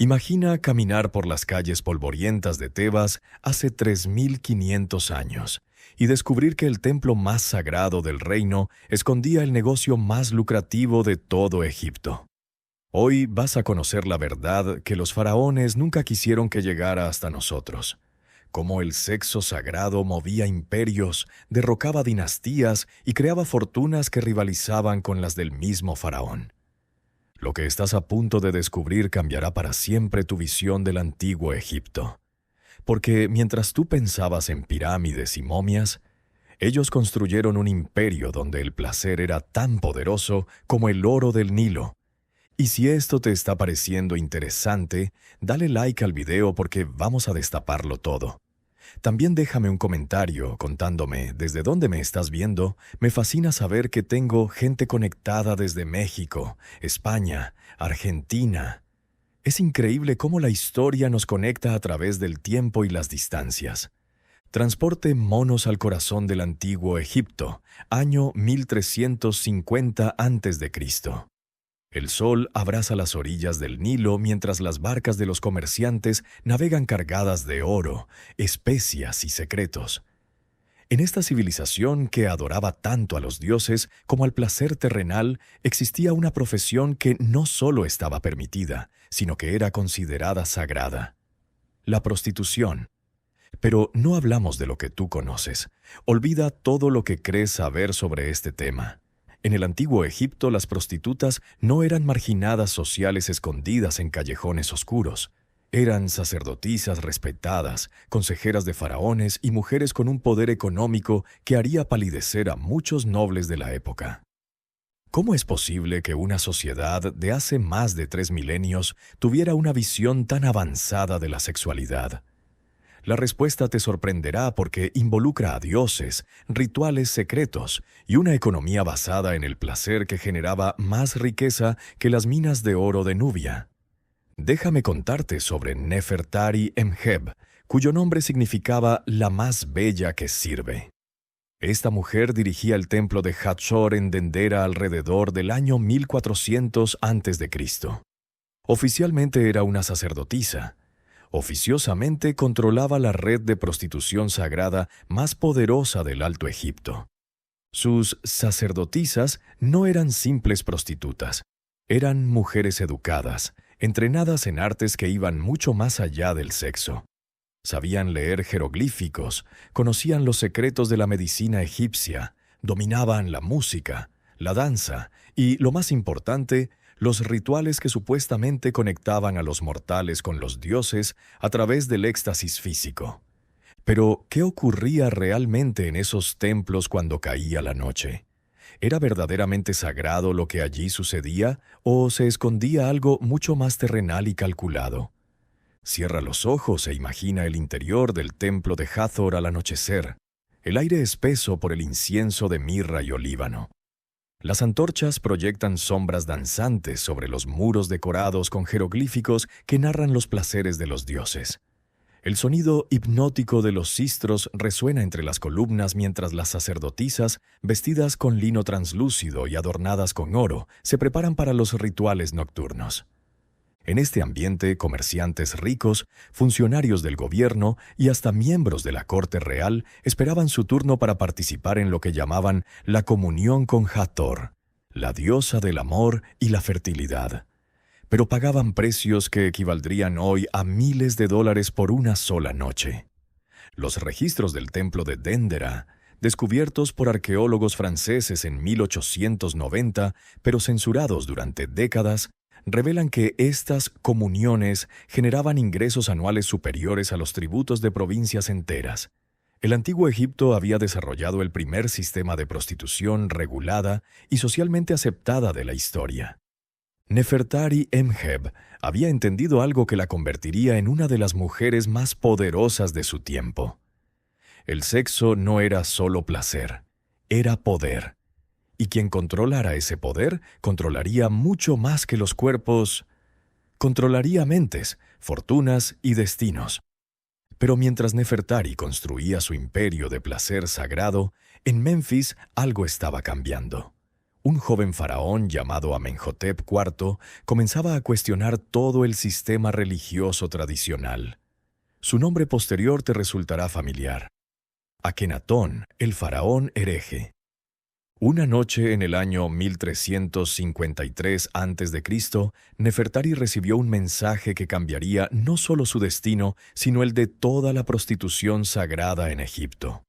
Imagina caminar por las calles polvorientas de Tebas hace 3500 años y descubrir que el templo más sagrado del reino escondía el negocio más lucrativo de todo Egipto. Hoy vas a conocer la verdad que los faraones nunca quisieron que llegara hasta nosotros. Cómo el sexo sagrado movía imperios, derrocaba dinastías y creaba fortunas que rivalizaban con las del mismo faraón. Lo que estás a punto de descubrir cambiará para siempre tu visión del antiguo Egipto. Porque mientras tú pensabas en pirámides y momias, ellos construyeron un imperio donde el placer era tan poderoso como el oro del Nilo. Y si esto te está pareciendo interesante, dale like al video porque vamos a destaparlo todo. También déjame un comentario contándome desde dónde me estás viendo. Me fascina saber que tengo gente conectada desde México, España, Argentina. Es increíble cómo la historia nos conecta a través del tiempo y las distancias. Transporte monos al corazón del antiguo Egipto, año 1350 a.C. El sol abraza las orillas del Nilo mientras las barcas de los comerciantes navegan cargadas de oro, especias y secretos. En esta civilización que adoraba tanto a los dioses como al placer terrenal, existía una profesión que no solo estaba permitida, sino que era considerada sagrada: la prostitución. Pero no hablamos de lo que tú conoces. Olvida todo lo que crees saber sobre este tema. En el antiguo Egipto, las prostitutas no eran marginadas sociales escondidas en callejones oscuros. Eran sacerdotisas respetadas, consejeras de faraones y mujeres con un poder económico que haría palidecer a muchos nobles de la época. ¿Cómo es posible que una sociedad de hace más de 3 milenios tuviera una visión tan avanzada de la sexualidad? La respuesta te sorprenderá porque involucra a dioses, rituales secretos y una economía basada en el placer que generaba más riqueza que las minas de oro de Nubia. Déjame contarte sobre Nefertari Emheb, cuyo nombre significaba la más bella que sirve. Esta mujer dirigía el templo de Hathor en Dendera alrededor del año 1400 a.C. Oficialmente era una sacerdotisa. Oficiosamente controlaba la red de prostitución sagrada más poderosa del Alto Egipto. Sus sacerdotisas no eran simples prostitutas, eran mujeres educadas, entrenadas en artes que iban mucho más allá del sexo. Sabían leer jeroglíficos, conocían los secretos de la medicina egipcia, dominaban la música, la danza y, lo más importante, los rituales que supuestamente conectaban a los mortales con los dioses a través del éxtasis físico. Pero, ¿qué ocurría realmente en esos templos cuando caía la noche? ¿Era verdaderamente sagrado lo que allí sucedía o se escondía algo mucho más terrenal y calculado? Cierra los ojos e imagina el interior del templo de Hathor al anochecer, el aire espeso por el incienso de mirra y olíbano. Las antorchas proyectan sombras danzantes sobre los muros decorados con jeroglíficos que narran los placeres de los dioses. El sonido hipnótico de los sistros resuena entre las columnas mientras las sacerdotisas, vestidas con lino translúcido y adornadas con oro, se preparan para los rituales nocturnos. En este ambiente, comerciantes ricos, funcionarios del gobierno y hasta miembros de la corte real esperaban su turno para participar en lo que llamaban la comunión con Hathor, la diosa del amor y la fertilidad. Pero pagaban precios que equivaldrían hoy a miles de dólares por una sola noche. Los registros del templo de Dendera, descubiertos por arqueólogos franceses en 1890, pero censurados durante décadas, revelan que estas comuniones generaban ingresos anuales superiores a los tributos de provincias enteras. El antiguo Egipto había desarrollado el primer sistema de prostitución regulada y socialmente aceptada de la historia. Nefertari Emheb había entendido algo que la convertiría en una de las mujeres más poderosas de su tiempo. El sexo no era solo placer, era poder. Y quien controlara ese poder, controlaría mucho más que los cuerpos. Controlaría mentes, fortunas y destinos. Pero mientras Nefertari construía su imperio de placer sagrado, en Memphis algo estaba cambiando. Un joven faraón llamado Amenhotep IV comenzaba a cuestionar todo el sistema religioso tradicional. Su nombre posterior te resultará familiar: Akenatón, el faraón hereje. Una noche en el año 1353 a.C., Nefertari recibió un mensaje que cambiaría no solo su destino, sino el de toda la prostitución sagrada en Egipto.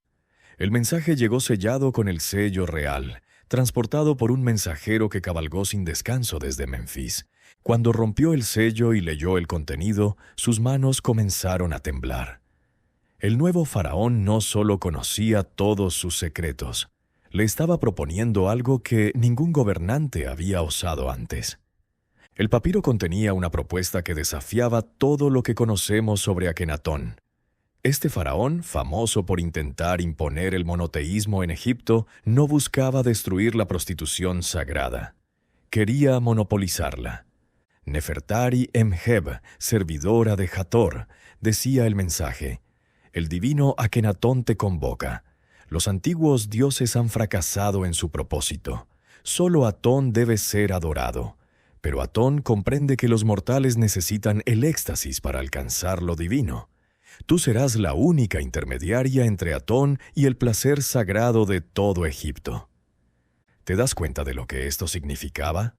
El mensaje llegó sellado con el sello real, transportado por un mensajero que cabalgó sin descanso desde Menfis. Cuando rompió el sello y leyó el contenido, sus manos comenzaron a temblar. El nuevo faraón no solo conocía todos sus secretos, le estaba proponiendo algo que ningún gobernante había osado antes. El papiro contenía una propuesta que desafiaba todo lo que conocemos sobre Akenatón. Este faraón, famoso por intentar imponer el monoteísmo en Egipto, no buscaba destruir la prostitución sagrada. Quería monopolizarla. Nefertari Emheb, servidora de Hathor, decía el mensaje: el divino Akenatón te convoca. Los antiguos dioses han fracasado en su propósito. Solo Atón debe ser adorado. Pero Atón comprende que los mortales necesitan el éxtasis para alcanzar lo divino. Tú serás la única intermediaria entre Atón y el placer sagrado de todo Egipto. ¿Te das cuenta de lo que esto significaba?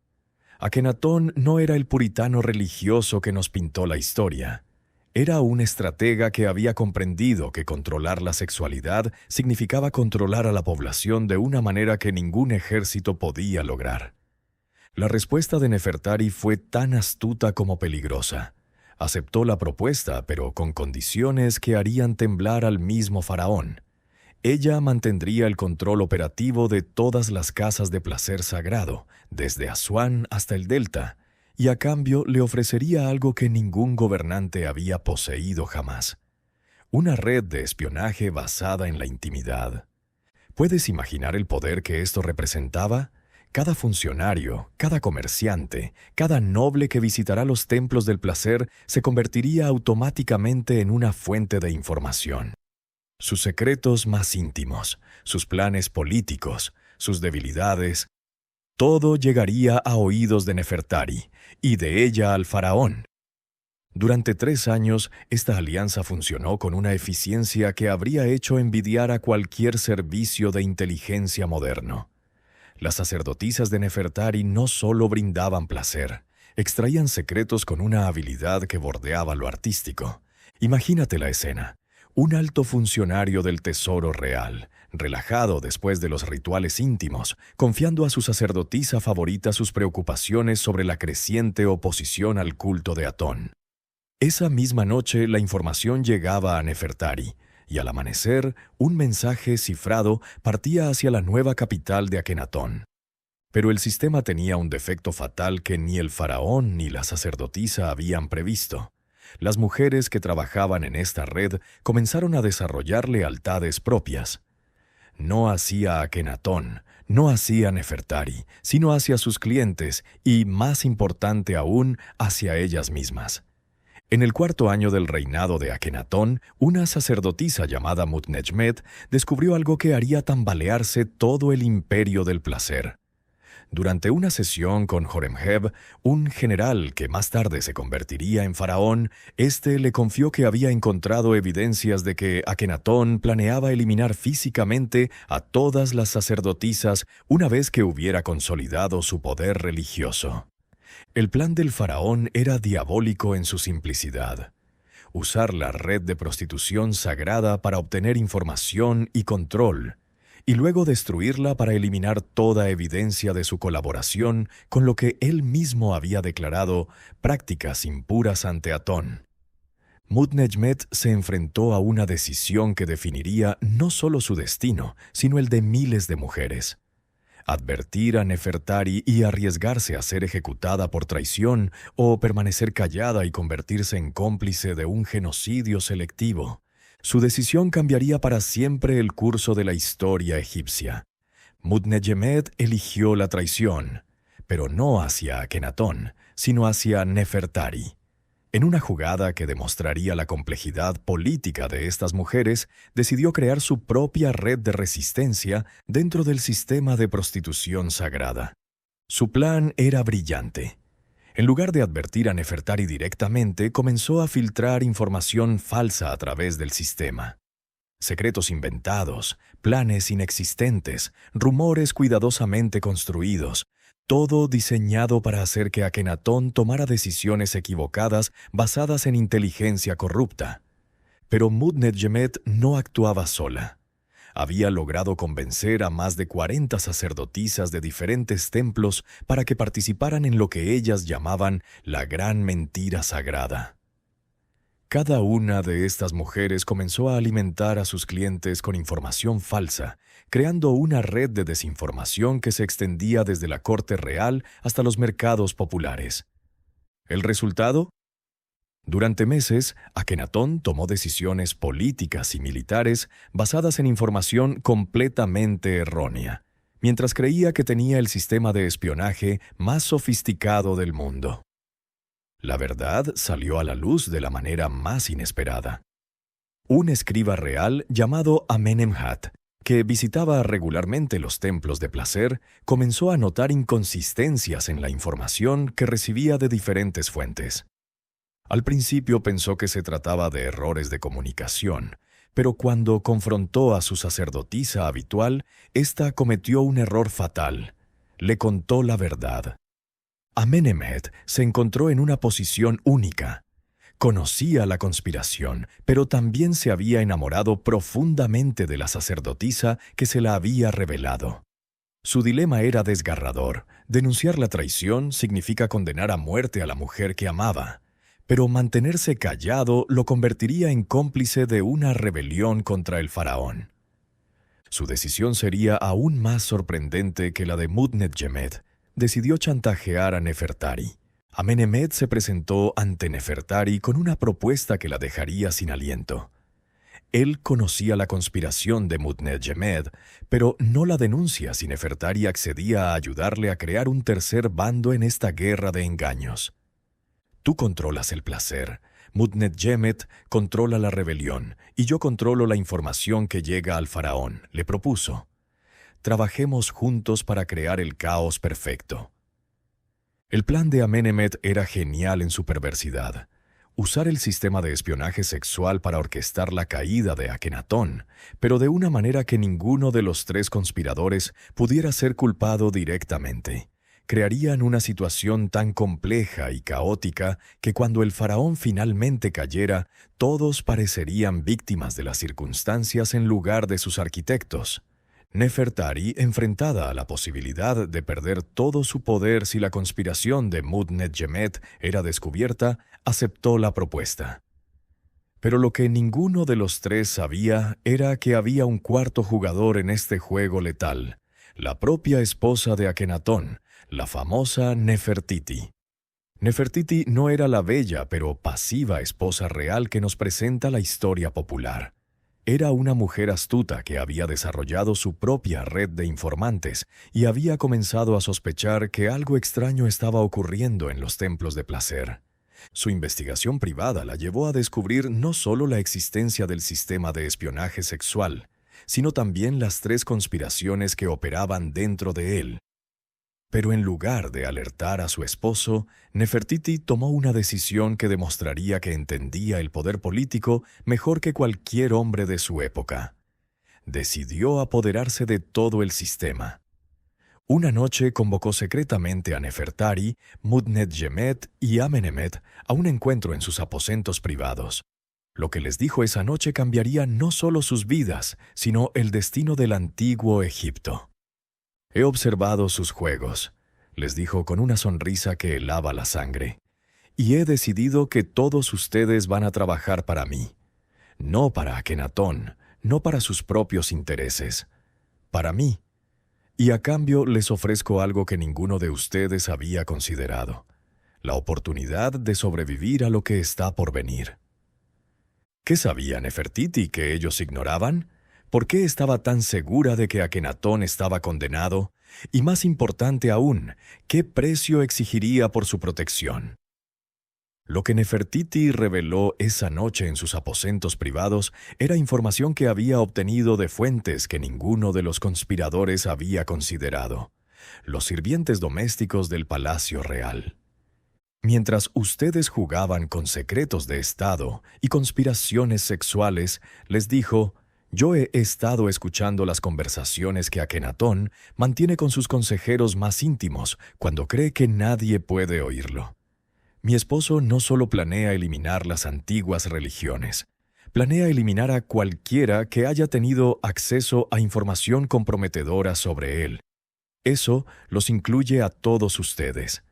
Akenatón no era el puritano religioso que nos pintó la historia. Era un estratega que había comprendido que controlar la sexualidad significaba controlar a la población de una manera que ningún ejército podía lograr. La respuesta de Nefertari fue tan astuta como peligrosa. Aceptó la propuesta, pero con condiciones que harían temblar al mismo faraón. Ella mantendría el control operativo de todas las casas de placer sagrado, desde Asuán hasta el Delta, y a cambio le ofrecería algo que ningún gobernante había poseído jamás: una red de espionaje basada en la intimidad. ¿Puedes imaginar el poder que esto representaba? Cada funcionario, cada comerciante, cada noble que visitará los templos del placer se convertiría automáticamente en una fuente de información. Sus secretos más íntimos, sus planes políticos, sus debilidades, todo llegaría a oídos de Nefertari, y de ella al faraón. Durante 3 años, esta alianza funcionó con una eficiencia que habría hecho envidiar a cualquier servicio de inteligencia moderno. Las sacerdotisas de Nefertari no solo brindaban placer, extraían secretos con una habilidad que bordeaba lo artístico. Imagínate la escena: un alto funcionario del tesoro real, relajado después de los rituales íntimos, confiando a su sacerdotisa favorita sus preocupaciones sobre la creciente oposición al culto de Atón. Esa misma noche la información llegaba a Nefertari, y al amanecer un mensaje cifrado partía hacia la nueva capital de Akenatón. Pero el sistema tenía un defecto fatal que ni el faraón ni la sacerdotisa habían previsto. Las mujeres que trabajaban en esta red comenzaron a desarrollar lealtades propias. No hacia Akenatón, no hacia Nefertari, sino hacia sus clientes y, más importante aún, hacia ellas mismas. En el 4.º año del reinado de Akenatón, una sacerdotisa llamada Mutnejmet descubrió algo que haría tambalearse todo el imperio del placer. Durante una sesión con Horemheb, un general que más tarde se convertiría en faraón, éste le confió que había encontrado evidencias de que Akenatón planeaba eliminar físicamente a todas las sacerdotisas una vez que hubiera consolidado su poder religioso. El plan del faraón era diabólico en su simplicidad: usar la red de prostitución sagrada para obtener información y control, y luego destruirla para eliminar toda evidencia de su colaboración con lo que él mismo había declarado prácticas impuras ante Atón. Mutnejmet se enfrentó a una decisión que definiría no solo su destino, sino el de miles de mujeres: advertir a Nefertari y arriesgarse a ser ejecutada por traición, o permanecer callada y convertirse en cómplice de un genocidio selectivo. Su decisión cambiaría para siempre el curso de la historia egipcia. Mutnejmet eligió la traición, pero no hacia Akenatón, sino hacia Nefertari. En una jugada que demostraría la complejidad política de estas mujeres, decidió crear su propia red de resistencia dentro del sistema de prostitución sagrada. Su plan era brillante. En lugar de advertir a Nefertari directamente, comenzó a filtrar información falsa a través del sistema. Secretos inventados, planes inexistentes, rumores cuidadosamente construidos, todo diseñado para hacer que Akenatón tomara decisiones equivocadas basadas en inteligencia corrupta. Pero Mudnet-Jemet no actuaba sola. Había logrado convencer a más de 40 sacerdotisas de diferentes templos para que participaran en lo que ellas llamaban la gran mentira sagrada. Cada una de estas mujeres comenzó a alimentar a sus clientes con información falsa, creando una red de desinformación que se extendía desde la corte real hasta los mercados populares. ¿El resultado? Durante meses, Akenatón tomó decisiones políticas y militares basadas en información completamente errónea, mientras creía que tenía el sistema de espionaje más sofisticado del mundo. La verdad salió a la luz de la manera más inesperada. Un escriba real llamado Amenemhat, que visitaba regularmente los templos de placer, comenzó a notar inconsistencias en la información que recibía de diferentes fuentes. Al principio pensó que se trataba de errores de comunicación, pero cuando confrontó a su sacerdotisa habitual, ésta cometió un error fatal. Le contó la verdad. Amenemhet se encontró en una posición única. Conocía la conspiración, pero también se había enamorado profundamente de la sacerdotisa que se la había revelado. Su dilema era desgarrador. Denunciar la traición significa condenar a muerte a la mujer que amaba, pero mantenerse callado lo convertiría en cómplice de una rebelión contra el faraón. Su decisión sería aún más sorprendente que la de Mudnet-Jemet. Decidió chantajear a Nefertari. Amenemhet se presentó ante Nefertari con una propuesta que la dejaría sin aliento. Él conocía la conspiración de Mudnet-Jemet, pero no la denuncia si Nefertari accedía a ayudarle a crear un tercer bando en esta guerra de engaños. Tú controlas el placer, Mudnet-Jemet controla la rebelión, y yo controlo la información que llega al faraón, le propuso. Trabajemos juntos para crear el caos perfecto. El plan de Amenemhet era genial en su perversidad. Usar el sistema de espionaje sexual para orquestar la caída de Akenatón, pero de una manera que ninguno de los tres conspiradores pudiera ser culpado directamente. Crearían una situación tan compleja y caótica que cuando el faraón finalmente cayera, todos parecerían víctimas de las circunstancias en lugar de sus arquitectos. Nefertari, enfrentada a la posibilidad de perder todo su poder si la conspiración de Mudnet-Jemet era descubierta, aceptó la propuesta. Pero lo que ninguno de los tres sabía era que había un cuarto jugador en este juego letal, la propia esposa de Akenatón, la famosa Nefertiti. Nefertiti no era la bella pero pasiva esposa real que nos presenta la historia popular. Era una mujer astuta que había desarrollado su propia red de informantes y había comenzado a sospechar que algo extraño estaba ocurriendo en los templos de placer. Su investigación privada la llevó a descubrir no solo la existencia del sistema de espionaje sexual, sino también las tres conspiraciones que operaban dentro de él. Pero en lugar de alertar a su esposo, Nefertiti tomó una decisión que demostraría que entendía el poder político mejor que cualquier hombre de su época. Decidió apoderarse de todo el sistema. Una noche convocó secretamente a Nefertari, Mudnet-Jemet y Amenemhet a un encuentro en sus aposentos privados. Lo que les dijo esa noche cambiaría no solo sus vidas, sino el destino del antiguo Egipto. «He observado sus juegos», les dijo con una sonrisa que helaba la sangre, «y he decidido que todos ustedes van a trabajar para mí. No para Akenatón, no para sus propios intereses. Para mí. Y a cambio les ofrezco algo que ninguno de ustedes había considerado. La oportunidad de sobrevivir a lo que está por venir». ¿Qué sabía Nefertiti que ellos ignoraban? ¿Por qué estaba tan segura de que Akenatón estaba condenado? Y más importante aún, ¿qué precio exigiría por su protección? Lo que Nefertiti reveló esa noche en sus aposentos privados era información que había obtenido de fuentes que ninguno de los conspiradores había considerado: los sirvientes domésticos del Palacio Real. Mientras ustedes jugaban con secretos de Estado y conspiraciones sexuales, les dijo: yo he estado escuchando las conversaciones que Akenatón mantiene con sus consejeros más íntimos cuando cree que nadie puede oírlo. Mi esposo no solo planea eliminar las antiguas religiones, planea eliminar a cualquiera que haya tenido acceso a información comprometedora sobre él. Eso los incluye a todos ustedes.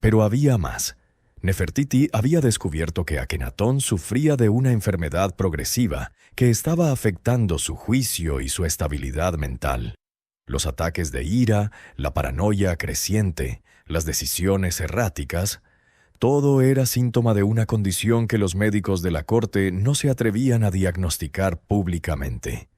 Pero había más. Nefertiti había descubierto que Akenatón sufría de una enfermedad progresiva que estaba afectando su juicio y su estabilidad mental. Los ataques de ira, la paranoia creciente, las decisiones erráticas, todo era síntoma de una condición que los médicos de la corte no se atrevían a diagnosticar públicamente.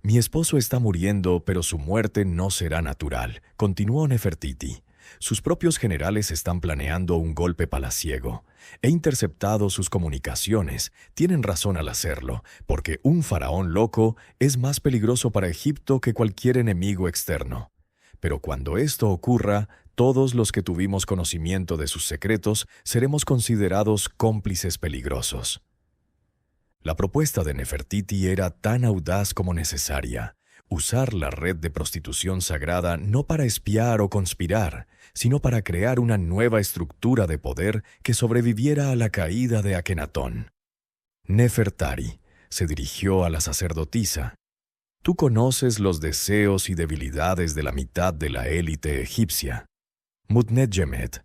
Mi esposo está muriendo, pero su muerte no será natural, continuó Nefertiti. Sus propios generales están planeando un golpe palaciego. He interceptado sus comunicaciones. Tienen razón al hacerlo, porque un faraón loco es más peligroso para Egipto que cualquier enemigo externo. Pero cuando esto ocurra, todos los que tuvimos conocimiento de sus secretos seremos considerados cómplices peligrosos. La propuesta de Nefertiti era tan audaz como necesaria: usar la red de prostitución sagrada no para espiar o conspirar, sino para crear una nueva estructura de poder que sobreviviera a la caída de Akenatón. Nefertari se dirigió a la sacerdotisa. Tú conoces los deseos y debilidades de la mitad de la élite egipcia. Mutnetjemet,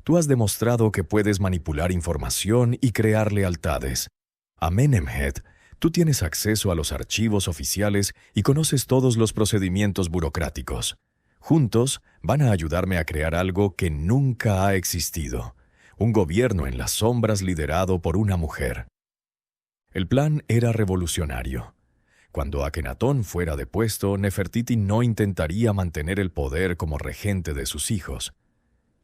tú has demostrado que puedes manipular información y crear lealtades. Amenemhet, tú tienes acceso a los archivos oficiales y conoces todos los procedimientos burocráticos. Juntos van a ayudarme a crear algo que nunca ha existido: un gobierno en las sombras liderado por una mujer. El plan era revolucionario. Cuando Akenatón fuera depuesto, Nefertiti no intentaría mantener el poder como regente de sus hijos.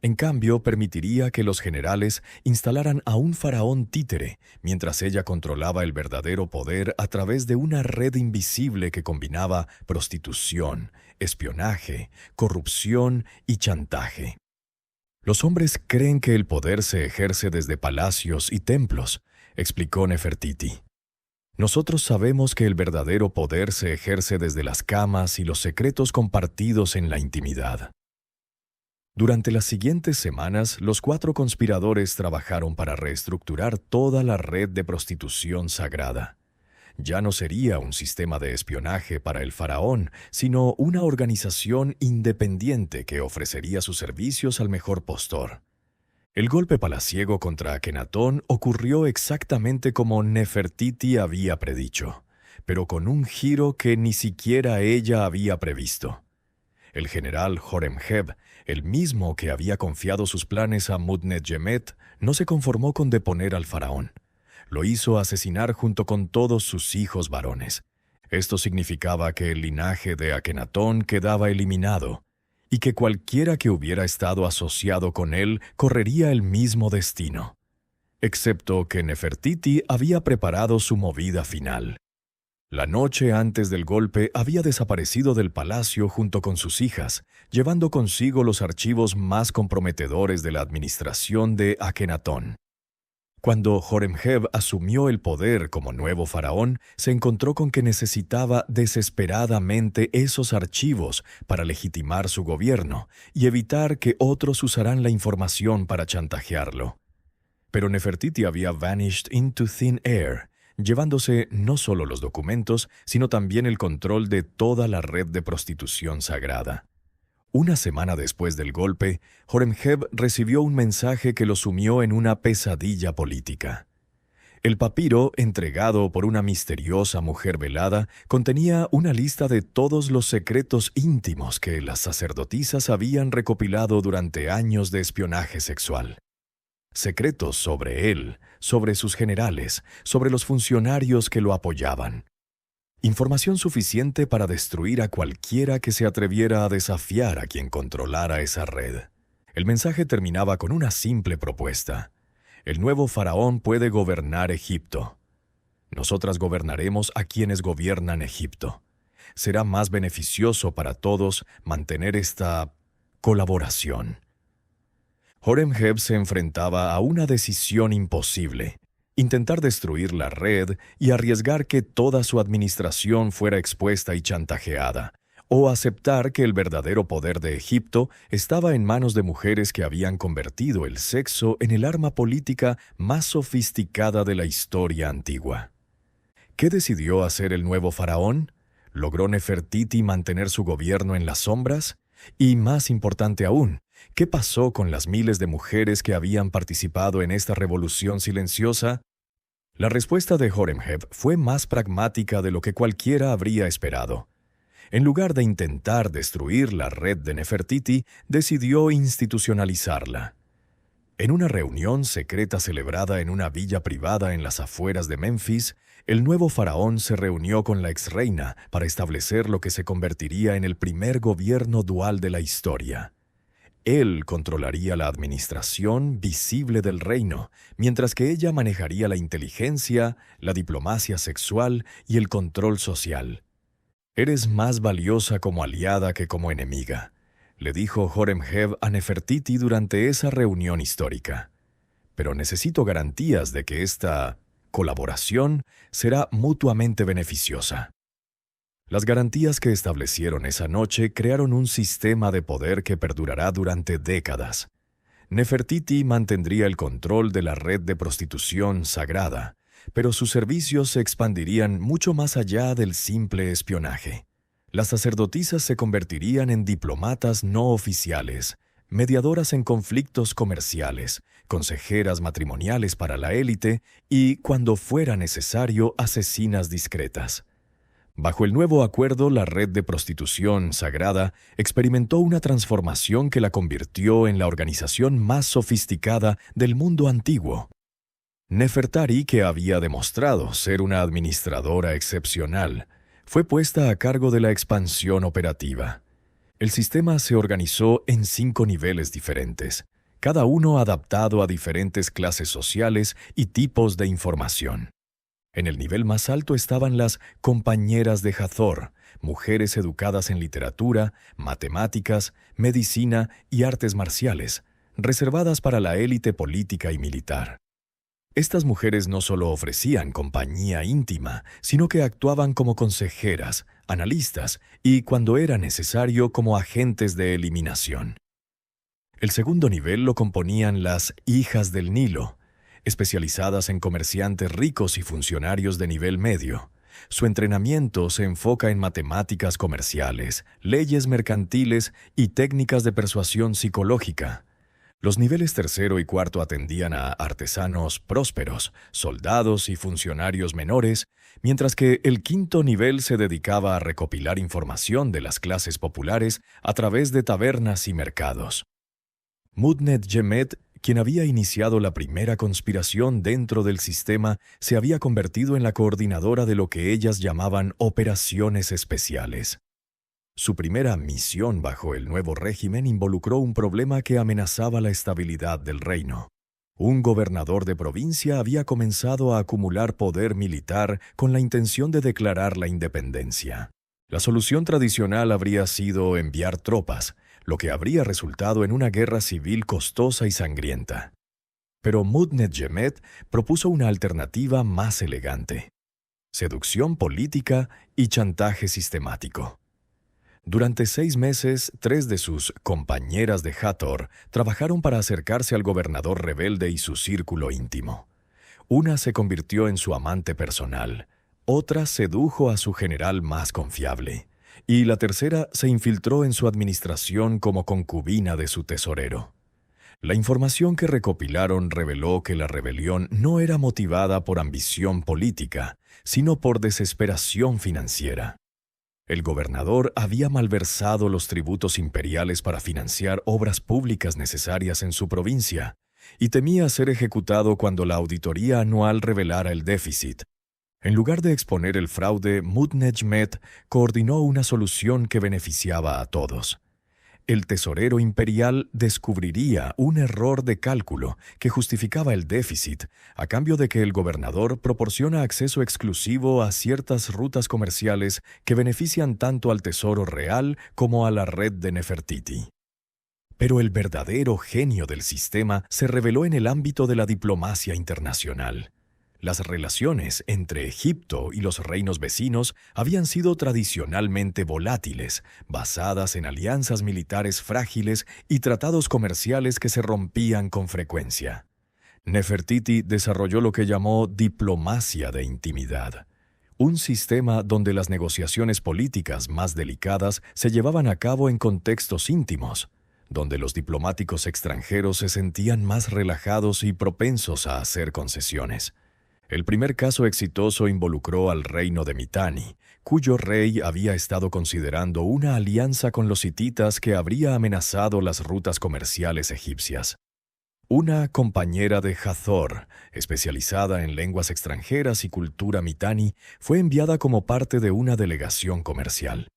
En cambio, permitiría que los generales instalaran a un faraón títere, mientras ella controlaba el verdadero poder a través de una red invisible que combinaba prostitución, espionaje, corrupción y chantaje. Los hombres creen que el poder se ejerce desde palacios y templos, explicó Nefertiti. Nosotros sabemos que el verdadero poder se ejerce desde las camas y los secretos compartidos en la intimidad. Durante las siguientes semanas, los 4 conspiradores trabajaron para reestructurar toda la red de prostitución sagrada. Ya no sería un sistema de espionaje para el faraón, sino una organización independiente que ofrecería sus servicios al mejor postor. El golpe palaciego contra Akenatón ocurrió exactamente como Nefertiti había predicho, pero con un giro que ni siquiera ella había previsto. El general Horemheb, el mismo que había confiado sus planes a Mutnetjemet, no se conformó con deponer al faraón. Lo hizo asesinar junto con todos sus hijos varones. Esto significaba que el linaje de Akenatón quedaba eliminado, y que cualquiera que hubiera estado asociado con él correría el mismo destino. Excepto que Nefertiti había preparado su movida final. La noche antes del golpe había desaparecido del palacio junto con sus hijas, llevando consigo los archivos más comprometedores de la administración de Akenatón. Cuando Horemheb asumió el poder como nuevo faraón, se encontró con que necesitaba desesperadamente esos archivos para legitimar su gobierno y evitar que otros usaran la información para chantajearlo. Pero Nefertiti había vanished into thin air, llevándose no solo los documentos, sino también el control de toda la red de prostitución sagrada. Una semana después del golpe, Horemheb recibió un mensaje que lo sumió en una pesadilla política. El papiro, entregado por una misteriosa mujer velada, contenía una lista de todos los secretos íntimos que las sacerdotisas habían recopilado durante años de espionaje sexual. Secretos sobre él, sobre sus generales, sobre los funcionarios que lo apoyaban. Información suficiente para destruir a cualquiera que se atreviera a desafiar a quien controlara esa red. El mensaje terminaba con una simple propuesta. El nuevo faraón puede gobernar Egipto. Nosotras gobernaremos a quienes gobiernan Egipto. Será más beneficioso para todos mantener esta colaboración. Horemheb se enfrentaba a una decisión imposible: intentar destruir la red y arriesgar que toda su administración fuera expuesta y chantajeada, o aceptar que el verdadero poder de Egipto estaba en manos de mujeres que habían convertido el sexo en el arma política más sofisticada de la historia antigua. ¿Qué decidió hacer el nuevo faraón? ¿Logró Nefertiti mantener su gobierno en las sombras? Y más importante aún, ¿qué pasó con las miles de mujeres que habían participado en esta revolución silenciosa? La respuesta de Horemheb fue más pragmática de lo que cualquiera habría esperado. En lugar de intentar destruir la red de Nefertiti, decidió institucionalizarla. En una reunión secreta celebrada en una villa privada en las afueras de Memphis, el nuevo faraón se reunió con la exreina para establecer lo que se convertiría en el primer gobierno dual de la historia. Él controlaría la administración visible del reino, mientras que ella manejaría la inteligencia, la diplomacia sexual y el control social. «Eres más valiosa como aliada que como enemiga», le dijo Horemheb a Nefertiti durante esa reunión histórica. «Pero necesito garantías de que esta colaboración será mutuamente beneficiosa». Las garantías que establecieron esa noche crearon un sistema de poder que perdurará durante décadas. Nefertiti mantendría el control de la red de prostitución sagrada, pero sus servicios se expandirían mucho más allá del simple espionaje. Las sacerdotisas se convertirían en diplomatas no oficiales, mediadoras en conflictos comerciales, consejeras matrimoniales para la élite y, cuando fuera necesario, asesinas discretas. Bajo el nuevo acuerdo, la red de prostitución sagrada experimentó una transformación que la convirtió en la organización más sofisticada del mundo antiguo. Nefertari, que había demostrado ser una administradora excepcional, fue puesta a cargo de la expansión operativa. El sistema se organizó en 5 niveles diferentes, cada uno adaptado a diferentes clases sociales y tipos de información. En el nivel más alto estaban las compañeras de Hathor, mujeres educadas en literatura, matemáticas, medicina y artes marciales, reservadas para la élite política y militar. Estas mujeres no solo ofrecían compañía íntima, sino que actuaban como consejeras, analistas y, cuando era necesario, como agentes de eliminación. El segundo nivel lo componían las hijas del Nilo, especializadas en comerciantes ricos y funcionarios de nivel medio. Su entrenamiento se enfoca en matemáticas comerciales, leyes mercantiles y técnicas de persuasión psicológica. Los niveles tercero y cuarto atendían a artesanos prósperos, soldados y funcionarios menores, mientras que el quinto nivel se dedicaba a recopilar información de las clases populares a través de tabernas y mercados. Mudnet-Jemet, quien había iniciado la primera conspiración dentro del sistema, se había convertido en la coordinadora de lo que ellas llamaban operaciones especiales. Su primera misión bajo el nuevo régimen involucró un problema que amenazaba la estabilidad del reino. Un gobernador de provincia había comenzado a acumular poder militar con la intención de declarar la independencia. La solución tradicional habría sido enviar tropas, lo que habría resultado en una guerra civil costosa y sangrienta. Pero Mudnet-Jemet propuso una alternativa más elegante: seducción política y chantaje sistemático. Durante 6 meses, 3 de sus compañeras de Hathor trabajaron para acercarse al gobernador rebelde y su círculo íntimo. Una se convirtió en su amante personal, otra sedujo a su general más confiable, y la tercera se infiltró en su administración como concubina de su tesorero. La información que recopilaron reveló que la rebelión no era motivada por ambición política, sino por desesperación financiera. El gobernador había malversado los tributos imperiales para financiar obras públicas necesarias en su provincia, y temía ser ejecutado cuando la auditoría anual revelara el déficit. En lugar de exponer el fraude, Mudnet-Jemet coordinó una solución que beneficiaba a todos. el tesorero imperial descubriría un error de cálculo que justificaba el déficit, a cambio de que el gobernador proporciona acceso exclusivo a ciertas rutas comerciales que benefician tanto al tesoro real como a la red de Nefertiti. Pero el verdadero genio del sistema se reveló en el ámbito de la diplomacia internacional. Las relaciones entre Egipto y los reinos vecinos habían sido tradicionalmente volátiles, basadas en alianzas militares frágiles y tratados comerciales que se rompían con frecuencia. Nefertiti desarrolló lo que llamó diplomacia de intimidad, un sistema donde las negociaciones políticas más delicadas se llevaban a cabo en contextos íntimos, donde los diplomáticos extranjeros se sentían más relajados y propensos a hacer concesiones. El primer caso exitoso involucró al reino de Mitanni, cuyo rey había estado considerando una alianza con los hititas que habría amenazado las rutas comerciales egipcias. Una compañera de Hathor, especializada en lenguas extranjeras y cultura mitanni, fue enviada como parte de una delegación comercial.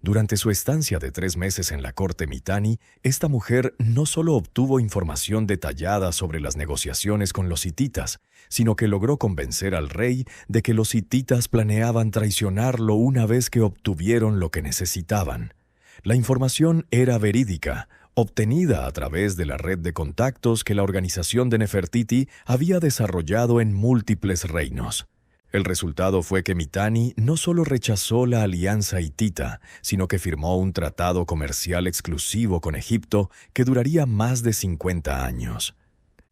Durante su estancia de 3 meses en la corte Mitanni, esta mujer no solo obtuvo información detallada sobre las negociaciones con los hititas, sino que logró convencer al rey de que los hititas planeaban traicionarlo una vez que obtuvieron lo que necesitaban. La información era verídica, obtenida a través de la red de contactos que la organización de Nefertiti había desarrollado en múltiples reinos. El resultado fue que Mitanni no solo rechazó la alianza hitita, sino que firmó un tratado comercial exclusivo con Egipto que duraría más de 50 años.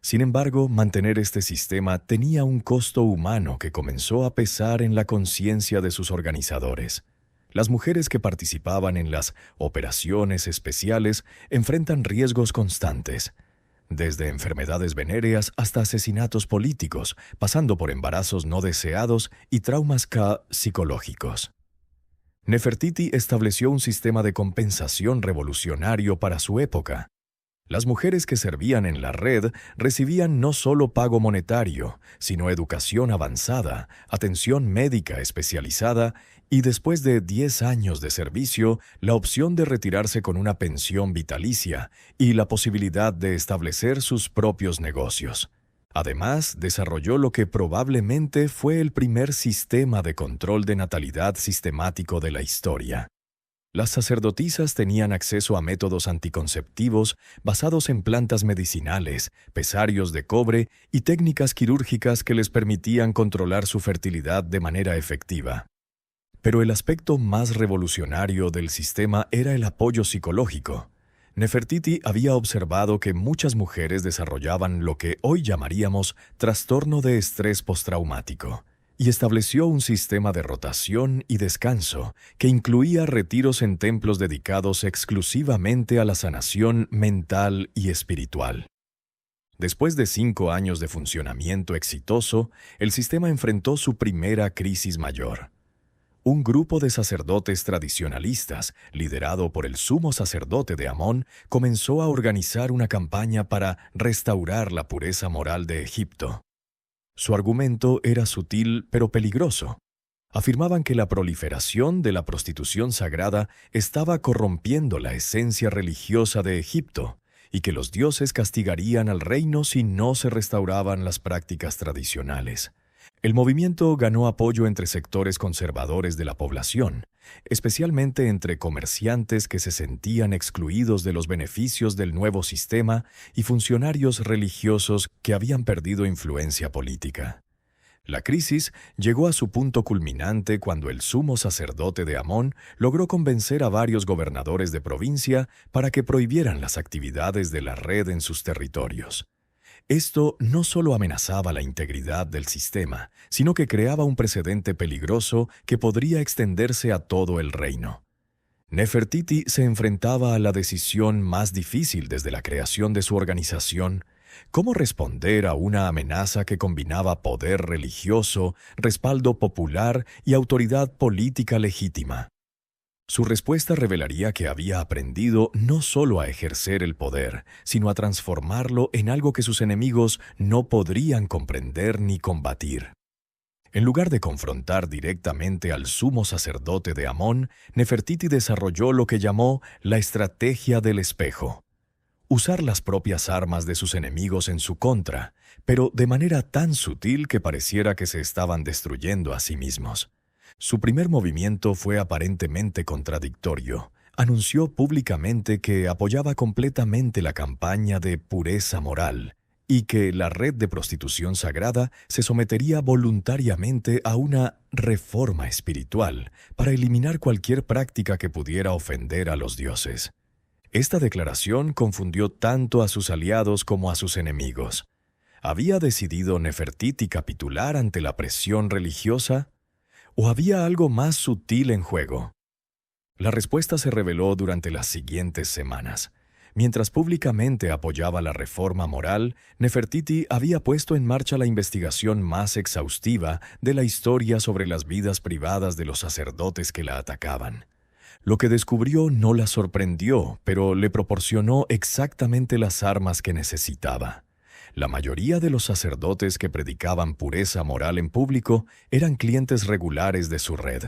Sin embargo, mantener este sistema tenía un costo humano que comenzó a pesar en la conciencia de sus organizadores. Las mujeres que participaban en las operaciones especiales enfrentan riesgos constantes, desde enfermedades venéreas hasta asesinatos políticos, pasando por embarazos no deseados y traumas psicológicos. Nefertiti estableció un sistema de compensación revolucionario para su época. Las mujeres que servían en la red recibían no solo pago monetario, sino educación avanzada, atención médica especializada y, después de 10 años de servicio, la opción de retirarse con una pensión vitalicia y la posibilidad de establecer sus propios negocios. Además, desarrolló lo que probablemente fue el primer sistema de control de natalidad sistemático de la historia. Las sacerdotisas tenían acceso a métodos anticonceptivos basados en plantas medicinales, pesarios de cobre y técnicas quirúrgicas que les permitían controlar su fertilidad de manera efectiva. Pero el aspecto más revolucionario del sistema era el apoyo psicológico. Nefertiti había observado que muchas mujeres desarrollaban lo que hoy llamaríamos trastorno de estrés postraumático, y estableció un sistema de rotación y descanso que incluía retiros en templos dedicados exclusivamente a la sanación mental y espiritual. Después de 5 años de funcionamiento exitoso, el sistema enfrentó su primera crisis mayor. Un grupo de sacerdotes tradicionalistas, liderado por el sumo sacerdote de Amón, comenzó a organizar una campaña para restaurar la pureza moral de Egipto. Su argumento era sutil pero peligroso. Afirmaban que la proliferación de la prostitución sagrada estaba corrompiendo la esencia religiosa de Egipto y que los dioses castigarían al reino si no se restauraban las prácticas tradicionales. El movimiento ganó apoyo entre sectores conservadores de la población, especialmente entre comerciantes que se sentían excluidos de los beneficios del nuevo sistema y funcionarios religiosos que habían perdido influencia política. La crisis llegó a su punto culminante cuando el sumo sacerdote de Amón logró convencer a varios gobernadores de provincia para que prohibieran las actividades de la red en sus territorios. Esto no solo amenazaba la integridad del sistema, sino que creaba un precedente peligroso que podría extenderse a todo el reino. Nefertiti se enfrentaba a la decisión más difícil desde la creación de su organización: ¿cómo responder a una amenaza que combinaba poder religioso, respaldo popular y autoridad política legítima? Su respuesta revelaría que había aprendido no solo a ejercer el poder, sino a transformarlo en algo que sus enemigos no podrían comprender ni combatir. En lugar de confrontar directamente al sumo sacerdote de Amón, Nefertiti desarrolló lo que llamó la estrategia del espejo. Usar las propias armas de sus enemigos en su contra, pero de manera tan sutil que pareciera que se estaban destruyendo a sí mismos. Su primer movimiento fue aparentemente contradictorio. Anunció públicamente que apoyaba completamente la campaña de pureza moral y que la red de prostitución sagrada se sometería voluntariamente a una reforma espiritual para eliminar cualquier práctica que pudiera ofender a los dioses. Esta declaración confundió tanto a sus aliados como a sus enemigos. ¿Había decidido Nefertiti capitular ante la presión religiosa? ¿O había algo más sutil en juego? La respuesta se reveló durante las siguientes semanas. Mientras públicamente apoyaba la reforma moral, Nefertiti había puesto en marcha la investigación más exhaustiva de la historia sobre las vidas privadas de los sacerdotes que la atacaban. Lo que descubrió no la sorprendió, pero le proporcionó exactamente las armas que necesitaba. La mayoría de los sacerdotes que predicaban pureza moral en público eran clientes regulares de su red.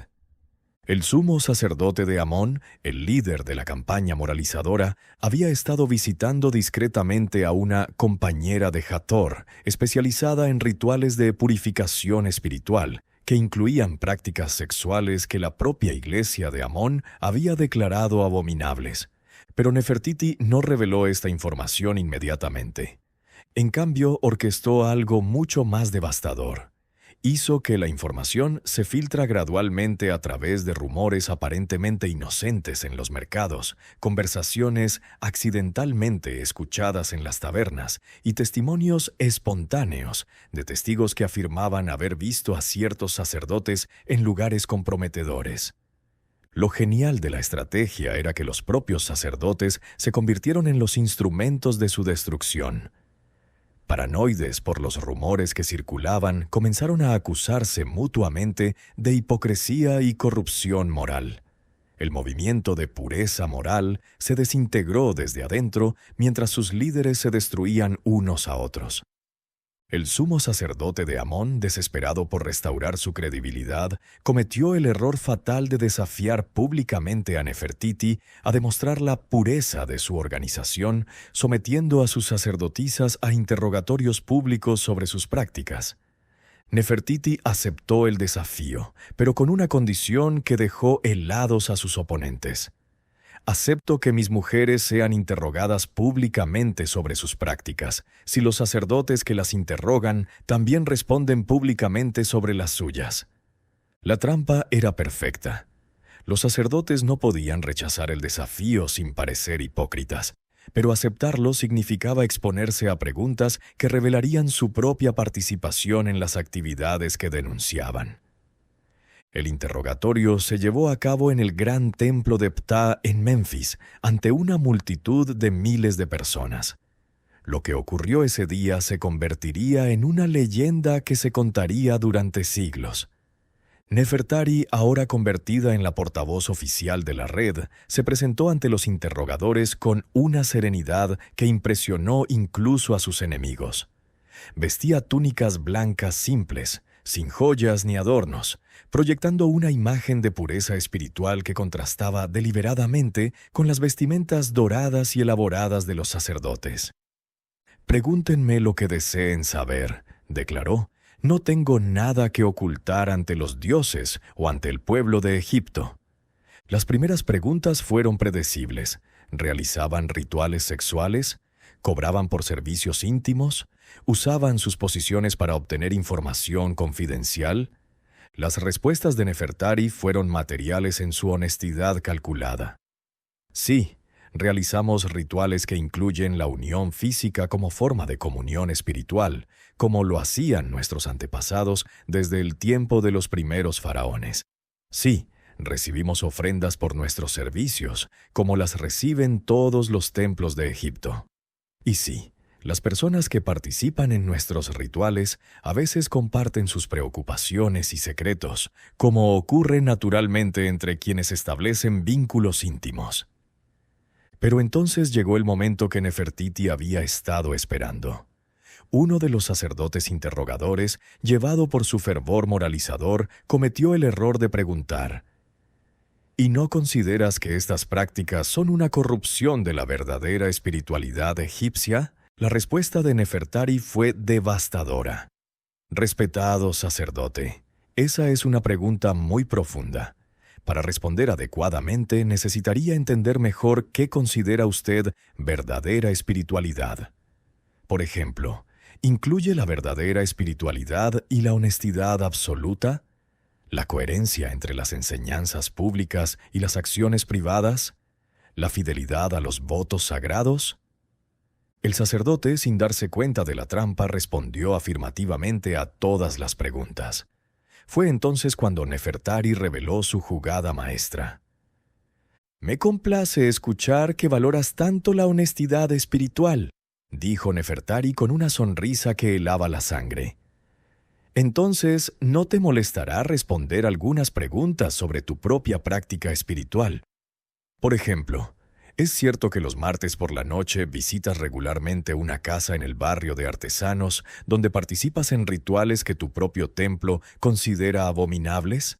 El sumo sacerdote de Amón, el líder de la campaña moralizadora, había estado visitando discretamente a una compañera de Hathor, especializada en rituales de purificación espiritual, que incluían prácticas sexuales que la propia iglesia de Amón había declarado abominables. Pero Nefertiti no reveló esta información inmediatamente. En cambio, orquestó algo mucho más devastador. Hizo que la información se filtra gradualmente a través de rumores aparentemente inocentes en los mercados, conversaciones accidentalmente escuchadas en las tabernas y testimonios espontáneos de testigos que afirmaban haber visto a ciertos sacerdotes en lugares comprometedores. Lo genial de la estrategia era que los propios sacerdotes se convirtieron en los instrumentos de su destrucción. Paranoides por los rumores que circulaban, comenzaron a acusarse mutuamente de hipocresía y corrupción moral. El movimiento de pureza moral se desintegró desde adentro mientras sus líderes se destruían unos a otros. El sumo sacerdote de Amón, desesperado por restaurar su credibilidad, cometió el error fatal de desafiar públicamente a Nefertiti a demostrar la pureza de su organización, sometiendo a sus sacerdotisas a interrogatorios públicos sobre sus prácticas. Nefertiti aceptó el desafío, pero con una condición que dejó helados a sus oponentes. Acepto que mis mujeres sean interrogadas públicamente sobre sus prácticas, si los sacerdotes que las interrogan también responden públicamente sobre las suyas. La trampa era perfecta. Los sacerdotes no podían rechazar el desafío sin parecer hipócritas, pero aceptarlo significaba exponerse a preguntas que revelarían su propia participación en las actividades que denunciaban. El interrogatorio se llevó a cabo en el gran templo de Ptah en Memphis, ante una multitud de miles de personas. Lo que ocurrió ese día se convertiría en una leyenda que se contaría durante siglos. Nefertari, ahora convertida en la portavoz oficial de la red, se presentó ante los interrogadores con una serenidad que impresionó incluso a sus enemigos. Vestía túnicas blancas simples, sin joyas ni adornos, proyectando una imagen de pureza espiritual que contrastaba deliberadamente con las vestimentas doradas y elaboradas de los sacerdotes. «Pregúntenme lo que deseen saber», declaró. «No tengo nada que ocultar ante los dioses o ante el pueblo de Egipto». Las primeras preguntas fueron predecibles. ¿Realizaban rituales sexuales? ¿Cobraban por servicios íntimos? ¿Usaban sus posiciones para obtener información confidencial? Las respuestas de Nefertari fueron materiales en su honestidad calculada. Sí, realizamos rituales que incluyen la unión física como forma de comunión espiritual, como lo hacían nuestros antepasados desde el tiempo de los primeros faraones. Sí, recibimos ofrendas por nuestros servicios, como las reciben todos los templos de Egipto. Y sí, las personas que participan en nuestros rituales a veces comparten sus preocupaciones y secretos, como ocurre naturalmente entre quienes establecen vínculos íntimos. Pero entonces llegó el momento que Nefertiti había estado esperando. uno de los sacerdotes interrogadores, llevado por su fervor moralizador, cometió el error de preguntar: ¿y no consideras que estas prácticas son una corrupción de la verdadera espiritualidad egipcia? La respuesta de Nefertari fue devastadora. Respetado sacerdote, esa es una pregunta muy profunda. Para responder adecuadamente, necesitaría entender mejor qué considera usted verdadera espiritualidad. Por ejemplo, ¿incluye la verdadera espiritualidad y la honestidad absoluta? ¿La coherencia entre las enseñanzas públicas y las acciones privadas? ¿La fidelidad a los votos sagrados? El sacerdote, sin darse cuenta de la trampa, respondió afirmativamente a todas las preguntas. Fue entonces cuando Nefertari reveló su jugada maestra. «Me complace escuchar que valoras tanto la honestidad espiritual», dijo Nefertari con una sonrisa que helaba la sangre. «Entonces, ¿no te molestará responder algunas preguntas sobre tu propia práctica espiritual? Por ejemplo, ¿es cierto que los martes por la noche visitas regularmente una casa en el barrio de artesanos donde participas en rituales que tu propio templo considera abominables?»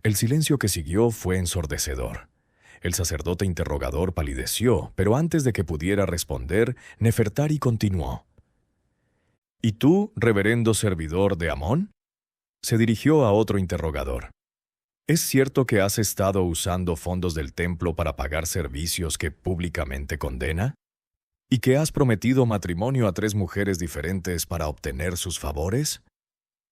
El silencio que siguió fue ensordecedor. El sacerdote interrogador palideció, pero antes de que pudiera responder, Nefertari continuó. «¿Y tú, reverendo servidor de Amón?», se dirigió a otro interrogador. ¿Es cierto que has estado usando fondos del templo para pagar servicios que públicamente condena? ¿Y que has prometido matrimonio a 3 mujeres diferentes para obtener sus favores?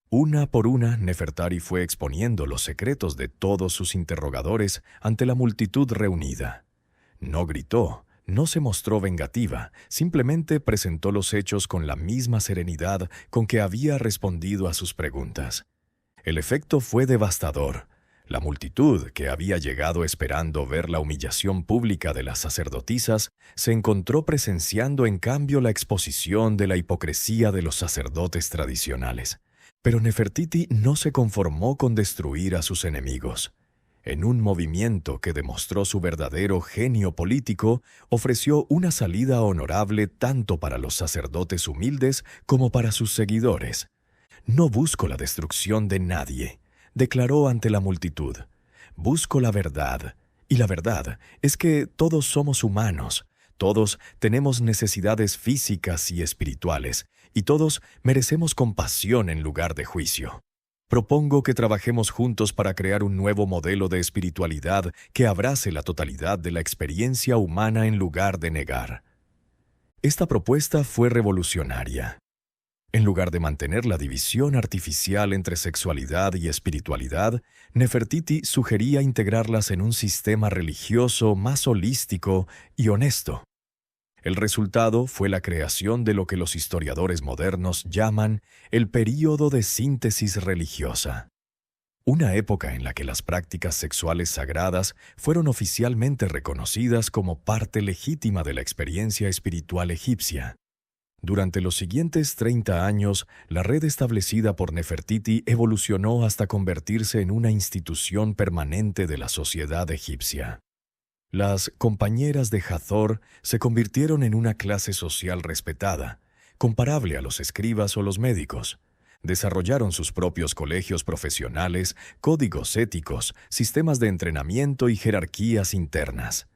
Una por una, Nefertari fue exponiendo los secretos de todos sus interrogadores ante la multitud reunida. No gritó, no se mostró vengativa, simplemente presentó los hechos con la misma serenidad con que había respondido a sus preguntas. El efecto fue devastador. La multitud, que había llegado esperando ver la humillación pública de las sacerdotisas, se encontró presenciando en cambio la exposición de la hipocresía de los sacerdotes tradicionales. Pero Nefertiti no se conformó con destruir a sus enemigos. En un movimiento que demostró su verdadero genio político, ofreció una salida honorable tanto para los sacerdotes humildes como para sus seguidores. «No busco la destrucción de nadie», declaró ante la multitud. «Busco la verdad, y la verdad es que todos somos humanos, todos tenemos necesidades físicas y espirituales, y todos merecemos compasión en lugar de juicio. Propongo que trabajemos juntos para crear un nuevo modelo de espiritualidad que abrace la totalidad de la experiencia humana en lugar de negar». Esta propuesta fue revolucionaria. En lugar de mantener la división artificial entre sexualidad y espiritualidad, Nefertiti sugería integrarlas en un sistema religioso más holístico y honesto. El resultado fue la creación de lo que los historiadores modernos llaman el período de síntesis religiosa. Una época en la que las prácticas sexuales sagradas fueron oficialmente reconocidas como parte legítima de la experiencia espiritual egipcia. Durante los siguientes 30 años, la red establecida por Nefertiti evolucionó hasta convertirse en una institución permanente de la sociedad egipcia. Las compañeras de Hathor se convirtieron en una clase social respetada, comparable a los escribas o los médicos. Desarrollaron sus propios colegios profesionales, códigos éticos, sistemas de entrenamiento y jerarquías internas.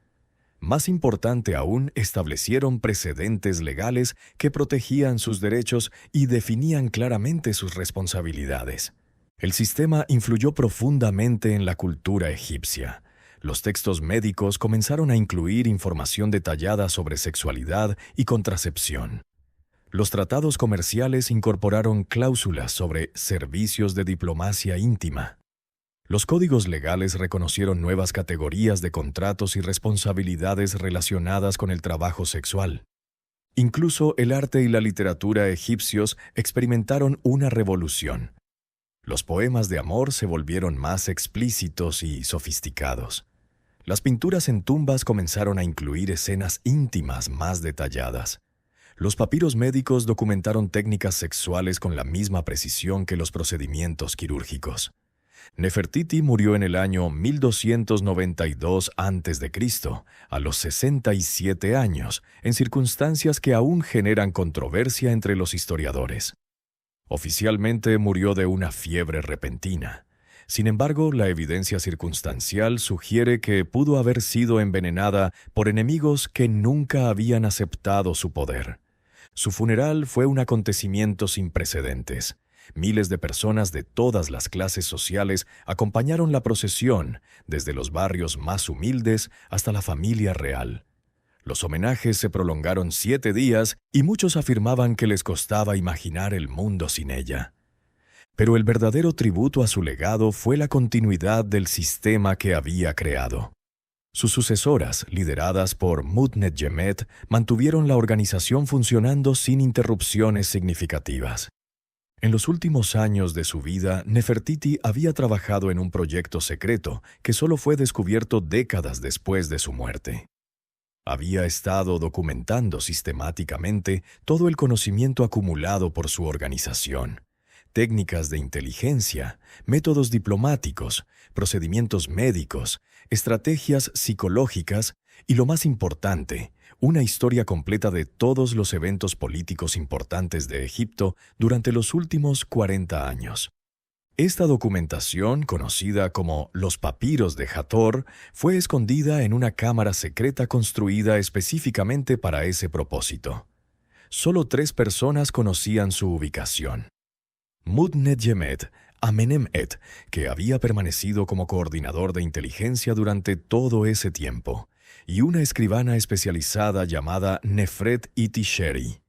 Más importante aún, establecieron precedentes legales que protegían sus derechos y definían claramente sus responsabilidades. El sistema influyó profundamente en la cultura egipcia. Los textos médicos comenzaron a incluir información detallada sobre sexualidad y contracepción. Los tratados comerciales incorporaron cláusulas sobre servicios de diplomacia íntima. Los códigos legales reconocieron nuevas categorías de contratos y responsabilidades relacionadas con el trabajo sexual. Incluso el arte y la literatura egipcios experimentaron una revolución. Los poemas de amor se volvieron más explícitos y sofisticados. Las pinturas en tumbas comenzaron a incluir escenas íntimas más detalladas. Los papiros médicos documentaron técnicas sexuales con la misma precisión que los procedimientos quirúrgicos. Nefertiti murió en el año 1292 a.C., a los 67 años, en circunstancias que aún generan controversia entre los historiadores. Oficialmente murió de una fiebre repentina. Sin embargo, la evidencia circunstancial sugiere que pudo haber sido envenenada por enemigos que nunca habían aceptado su poder. Su funeral fue un acontecimiento sin precedentes. Miles de personas de todas las clases sociales acompañaron la procesión, desde los barrios más humildes hasta la familia real. Los homenajes se prolongaron 7 días y muchos afirmaban que les costaba imaginar el mundo sin ella. Pero el verdadero tributo a su legado fue la continuidad del sistema que había creado. Sus sucesoras, lideradas por Mutnet-Jemet, mantuvieron la organización funcionando sin interrupciones significativas. En los últimos años de su vida, Nefertiti había trabajado en un proyecto secreto que solo fue descubierto décadas después de su muerte. Había estado documentando sistemáticamente todo el conocimiento acumulado por su organización. Técnicas de inteligencia, métodos diplomáticos, procedimientos médicos, estrategias psicológicas y, lo más importante, una historia completa de todos los eventos políticos importantes de Egipto durante los últimos 40 años. Esta documentación, conocida como los papiros de Hathor, fue escondida en una cámara secreta construida específicamente para ese propósito. Solo 3 personas conocían su ubicación: Mutnet-Jemet, Amenemhet, que había permanecido como coordinador de inteligencia durante todo ese tiempo, y una escribana especializada llamada Nefret Itisheri.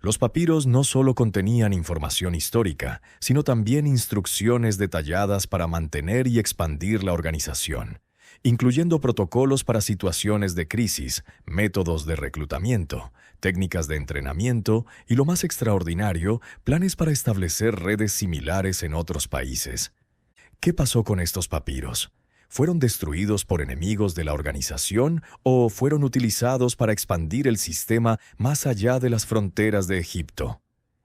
Los papiros no solo contenían información histórica, sino también instrucciones detalladas para mantener y expandir la organización, incluyendo protocolos para situaciones de crisis, métodos de reclutamiento, técnicas de entrenamiento y, lo más extraordinario, planes para establecer redes similares en otros países. ¿Qué pasó con estos papiros? ¿Fueron destruidos por enemigos de la organización o fueron utilizados para expandir el sistema más allá de las fronteras de Egipto?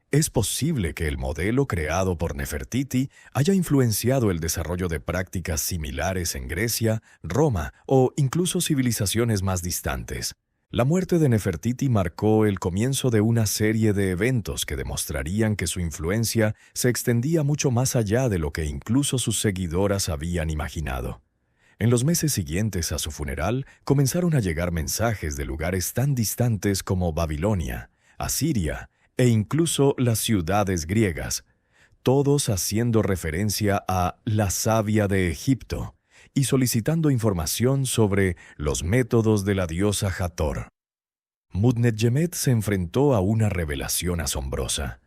Es posible que el modelo creado por Nefertiti haya influenciado el desarrollo de prácticas similares en Grecia, Roma o incluso civilizaciones más distantes. La muerte de Nefertiti marcó el comienzo de una serie de eventos que demostrarían que su influencia se extendía mucho más allá de lo que incluso sus seguidoras habían imaginado. En los meses siguientes a su funeral, comenzaron a llegar mensajes de lugares tan distantes como Babilonia, Asiria e incluso las ciudades griegas, todos haciendo referencia a la savia de Egipto y solicitando información sobre los métodos de la diosa Hathor. Mutnet-Jemet se enfrentó a una revelación asombrosa.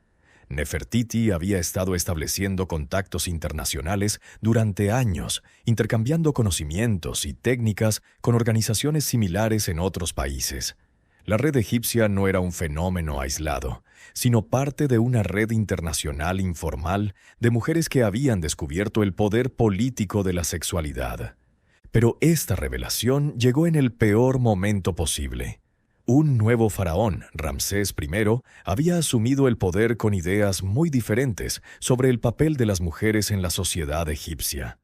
Nefertiti había estado estableciendo contactos internacionales durante años, intercambiando conocimientos y técnicas con organizaciones similares en otros países. La red egipcia no era un fenómeno aislado, sino parte de una red internacional informal de mujeres que habían descubierto el poder político de la sexualidad. Pero esta revelación llegó en el peor momento posible. Un nuevo faraón, Ramsés I, había asumido el poder con ideas muy diferentes sobre el papel de las mujeres en la sociedad egipcia.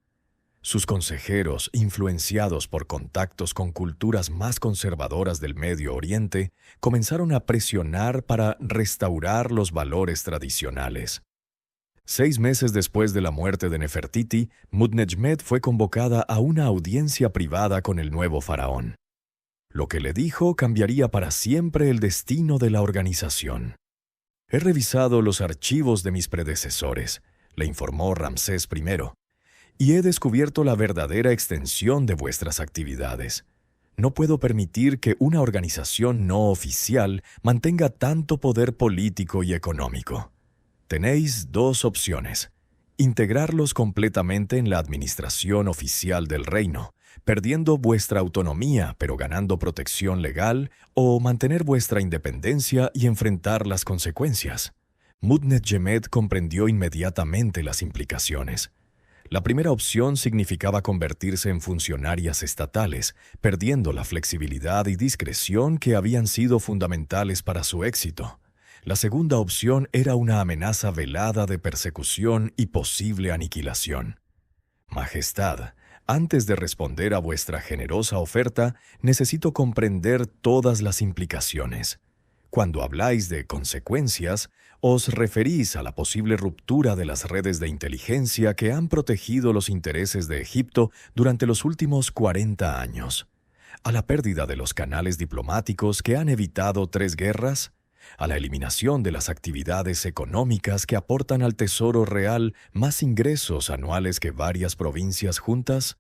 Sus consejeros, influenciados por contactos con culturas más conservadoras del Medio Oriente, comenzaron a presionar para restaurar los valores tradicionales. 6 meses después de la muerte de Nefertiti, Mutnet-Jemet fue convocada a una audiencia privada con el nuevo faraón. Lo que le dijo cambiaría para siempre el destino de la organización. «He revisado los archivos de mis predecesores», le informó Ramsés I, «y he descubierto la verdadera extensión de vuestras actividades. No puedo permitir que una organización no oficial mantenga tanto poder político y económico. Tenéis 2 opciones: integrarlos completamente en la administración oficial del reino, perdiendo vuestra autonomía pero ganando protección legal, o mantener vuestra independencia y enfrentar las consecuencias». Mutnet-Jemet comprendió inmediatamente las implicaciones. La primera opción significaba convertirse en funcionarias estatales, perdiendo la flexibilidad y discreción que habían sido fundamentales para su éxito. La segunda opción era una amenaza velada de persecución y posible aniquilación. Majestad, antes de responder a vuestra generosa oferta, necesito comprender todas las implicaciones. Cuando habláis de consecuencias, os referís a la posible ruptura de las redes de inteligencia que han protegido los intereses de Egipto durante los últimos 40 años, a la pérdida de los canales diplomáticos que han evitado 3 guerras, a la eliminación de las actividades económicas que aportan al Tesoro Real más ingresos anuales que varias provincias juntas.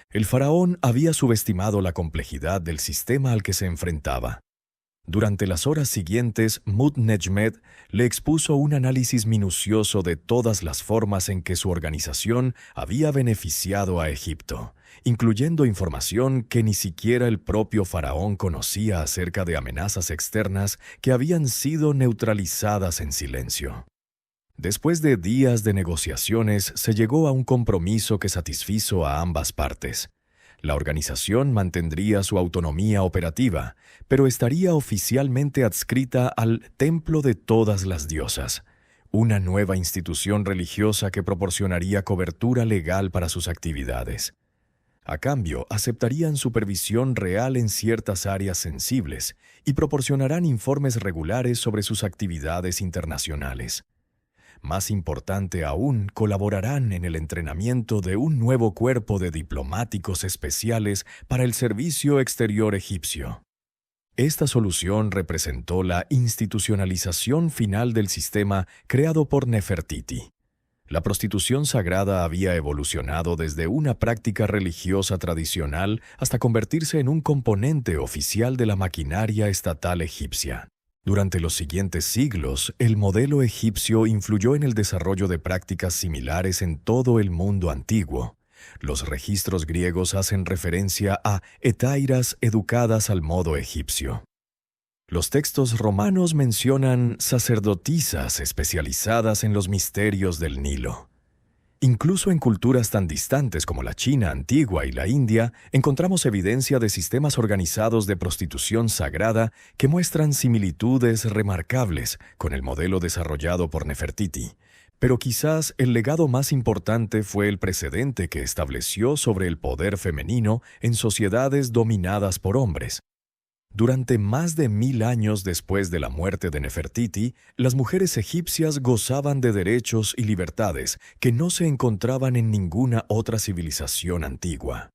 El faraón había subestimado la complejidad del sistema al que se enfrentaba. Durante las horas siguientes, Mut-Nejmed le expuso un análisis minucioso de todas las formas en que su organización había beneficiado a Egipto, incluyendo información que ni siquiera el propio faraón conocía acerca de amenazas externas que habían sido neutralizadas en silencio. Después de días de negociaciones, se llegó a un compromiso que satisfizo a ambas partes. La organización mantendría su autonomía operativa, pero estaría oficialmente adscrita al Templo de Todas las Diosas, una nueva institución religiosa que proporcionaría cobertura legal para sus actividades. A cambio, aceptarían supervisión real en ciertas áreas sensibles y proporcionarán informes regulares sobre sus actividades internacionales. Más importante aún, colaborarán en el entrenamiento de un nuevo cuerpo de diplomáticos especiales para el servicio exterior egipcio. Esta solución representó la institucionalización final del sistema creado por Nefertiti. La prostitución sagrada había evolucionado desde una práctica religiosa tradicional hasta convertirse en un componente oficial de la maquinaria estatal egipcia. Durante los siguientes siglos, el modelo egipcio influyó en el desarrollo de prácticas similares en todo el mundo antiguo. Los registros griegos hacen referencia a hetairas educadas al modo egipcio. Los textos romanos mencionan sacerdotisas especializadas en los misterios del Nilo. Incluso en culturas tan distantes como la China antigua y la India, encontramos evidencia de sistemas organizados de prostitución sagrada que muestran similitudes remarcables con el modelo desarrollado por Nefertiti. Pero quizás el legado más importante fue el precedente que estableció sobre el poder femenino en sociedades dominadas por hombres. Durante más de 1000 años después de la muerte de Nefertiti, las mujeres egipcias gozaban de derechos y libertades que no se encontraban en ninguna otra civilización antigua.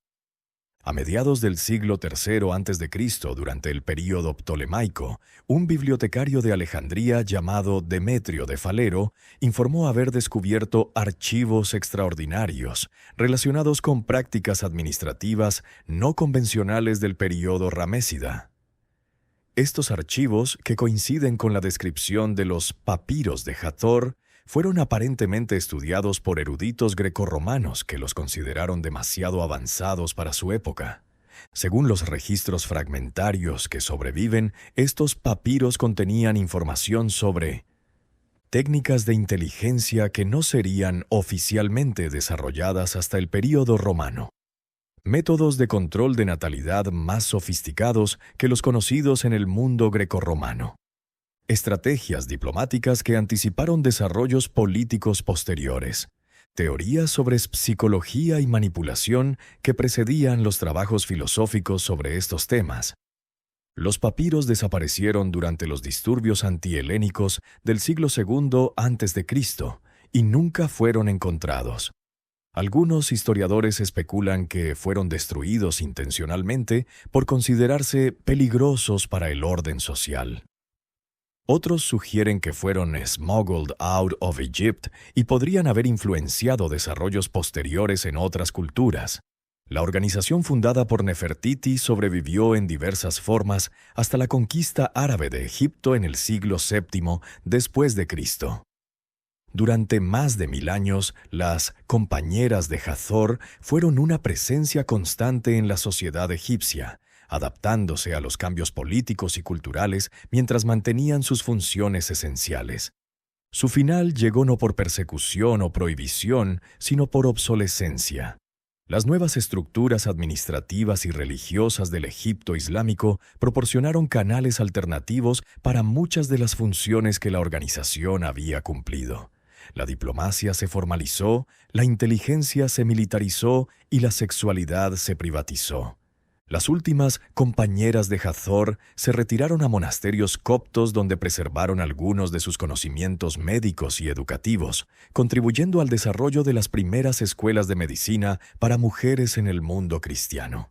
A mediados del siglo III a.C., durante el período ptolemaico, un bibliotecario de Alejandría llamado Demetrio de Falero informó haber descubierto archivos extraordinarios relacionados con prácticas administrativas no convencionales del período ramésida. Estos archivos, que coinciden con la descripción de los papiros de Hathor, fueron aparentemente estudiados por eruditos grecorromanos que los consideraron demasiado avanzados para su época. Según los registros fragmentarios que sobreviven, estos papiros contenían información sobre técnicas de inteligencia que no serían oficialmente desarrolladas hasta el período romano, métodos de control de natalidad más sofisticados que los conocidos en el mundo grecorromano, estrategias diplomáticas que anticiparon desarrollos políticos posteriores, teorías sobre psicología y manipulación que precedían los trabajos filosóficos sobre estos temas. Los papiros desaparecieron durante los disturbios antihelénicos del siglo II a.C. y nunca fueron encontrados. Algunos historiadores especulan que fueron destruidos intencionalmente por considerarse peligrosos para el orden social. Otros sugieren que fueron smuggled out of Egypt y podrían haber influenciado desarrollos posteriores en otras culturas. La organización fundada por Nefertiti sobrevivió en diversas formas hasta la conquista árabe de Egipto en el siglo VII después de Cristo. Durante más de 1000 años, las compañeras de Hathor fueron una presencia constante en la sociedad egipcia, adaptándose a los cambios políticos y culturales mientras mantenían sus funciones esenciales. Su final llegó no por persecución o prohibición, sino por obsolescencia. Las nuevas estructuras administrativas y religiosas del Egipto islámico proporcionaron canales alternativos para muchas de las funciones que la organización había cumplido. La diplomacia se formalizó, la inteligencia se militarizó y la sexualidad se privatizó. Las últimas compañeras de Hathor se retiraron a monasterios coptos donde preservaron algunos de sus conocimientos médicos y educativos, contribuyendo al desarrollo de las primeras escuelas de medicina para mujeres en el mundo cristiano.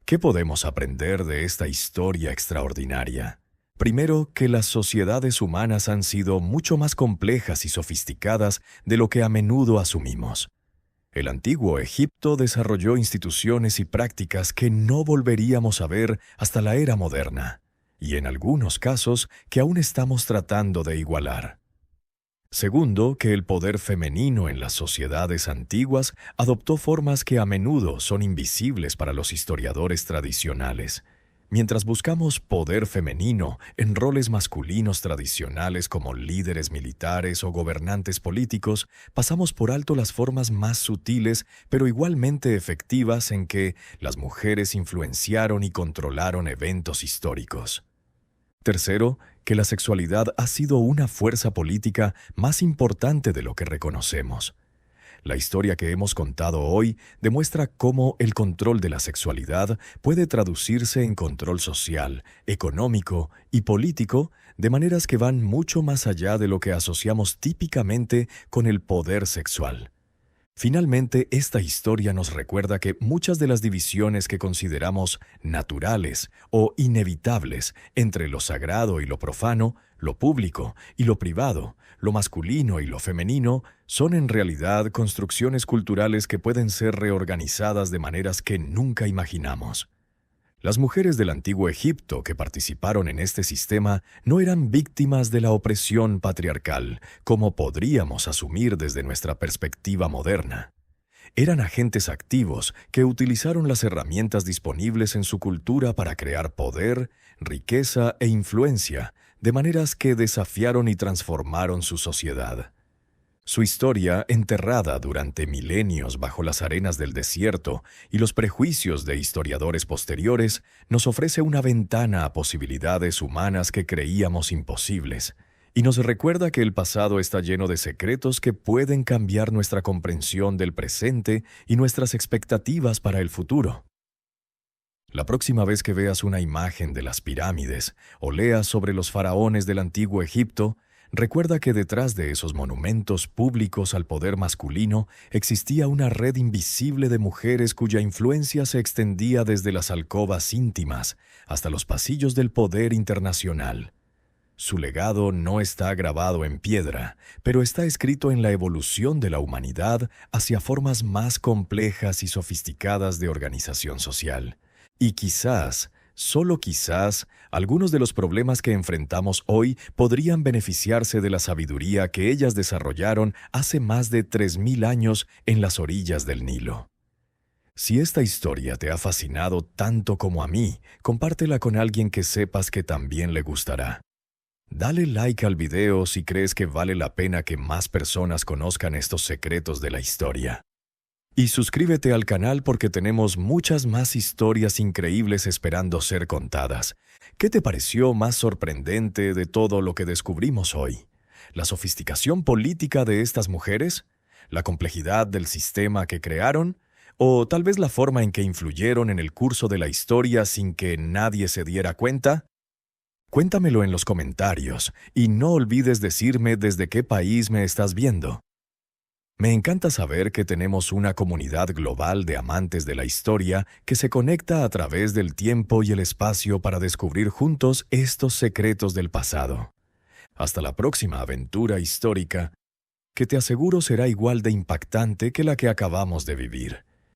¿Qué podemos aprender de esta historia extraordinaria? Primero, que las sociedades humanas han sido mucho más complejas y sofisticadas de lo que a menudo asumimos. El antiguo Egipto desarrolló instituciones y prácticas que no volveríamos a ver hasta la era moderna, y en algunos casos que aún estamos tratando de igualar. Segundo, que el poder femenino en las sociedades antiguas adoptó formas que a menudo son invisibles para los historiadores tradicionales. Mientras buscamos poder femenino en roles masculinos tradicionales como líderes militares o gobernantes políticos, pasamos por alto las formas más sutiles pero igualmente efectivas en que las mujeres influenciaron y controlaron eventos históricos. Tercero, que la sexualidad ha sido una fuerza política más importante de lo que reconocemos. La historia que hemos contado hoy demuestra cómo el control de la sexualidad puede traducirse en control social, económico y político de maneras que van mucho más allá de lo que asociamos típicamente con el poder sexual. Finalmente, esta historia nos recuerda que muchas de las divisiones que consideramos naturales o inevitables entre lo sagrado y lo profano, lo público y lo privado, lo masculino y lo femenino, son en realidad construcciones culturales que pueden ser reorganizadas de maneras que nunca imaginamos. Las mujeres del antiguo Egipto que participaron en este sistema no eran víctimas de la opresión patriarcal, como podríamos asumir desde nuestra perspectiva moderna. Eran agentes activos que utilizaron las herramientas disponibles en su cultura para crear poder, riqueza e influencia, de maneras que desafiaron y transformaron su sociedad. Su historia, enterrada durante milenios bajo las arenas del desierto y los prejuicios de historiadores posteriores, nos ofrece una ventana a posibilidades humanas que creíamos imposibles, y nos recuerda que el pasado está lleno de secretos que pueden cambiar nuestra comprensión del presente y nuestras expectativas para el futuro. La próxima vez que veas una imagen de las pirámides o leas sobre los faraones del antiguo Egipto, recuerda que detrás de esos monumentos públicos al poder masculino existía una red invisible de mujeres cuya influencia se extendía desde las alcobas íntimas hasta los pasillos del poder internacional. Su legado no está grabado en piedra, pero está escrito en la evolución de la humanidad hacia formas más complejas y sofisticadas de organización social. Y quizás, solo quizás, algunos de los problemas que enfrentamos hoy podrían beneficiarse de la sabiduría que ellas desarrollaron hace más de 3000 años en las orillas del Nilo. Si esta historia te ha fascinado tanto como a mí, compártela con alguien que sepas que también le gustará. Dale like al video si crees que vale la pena que más personas conozcan estos secretos de la historia. Y suscríbete al canal porque tenemos muchas más historias increíbles esperando ser contadas. ¿Qué te pareció más sorprendente de todo lo que descubrimos hoy? ¿La sofisticación política de estas mujeres? ¿La complejidad del sistema que crearon? ¿O tal vez la forma en que influyeron en el curso de la historia sin que nadie se diera cuenta? Cuéntamelo en los comentarios y no olvides decirme desde qué país me estás viendo. Me encanta saber que tenemos una comunidad global de amantes de la historia que se conecta a través del tiempo y el espacio para descubrir juntos estos secretos del pasado. Hasta la próxima aventura histórica, que te aseguro será igual de impactante que la que acabamos de vivir.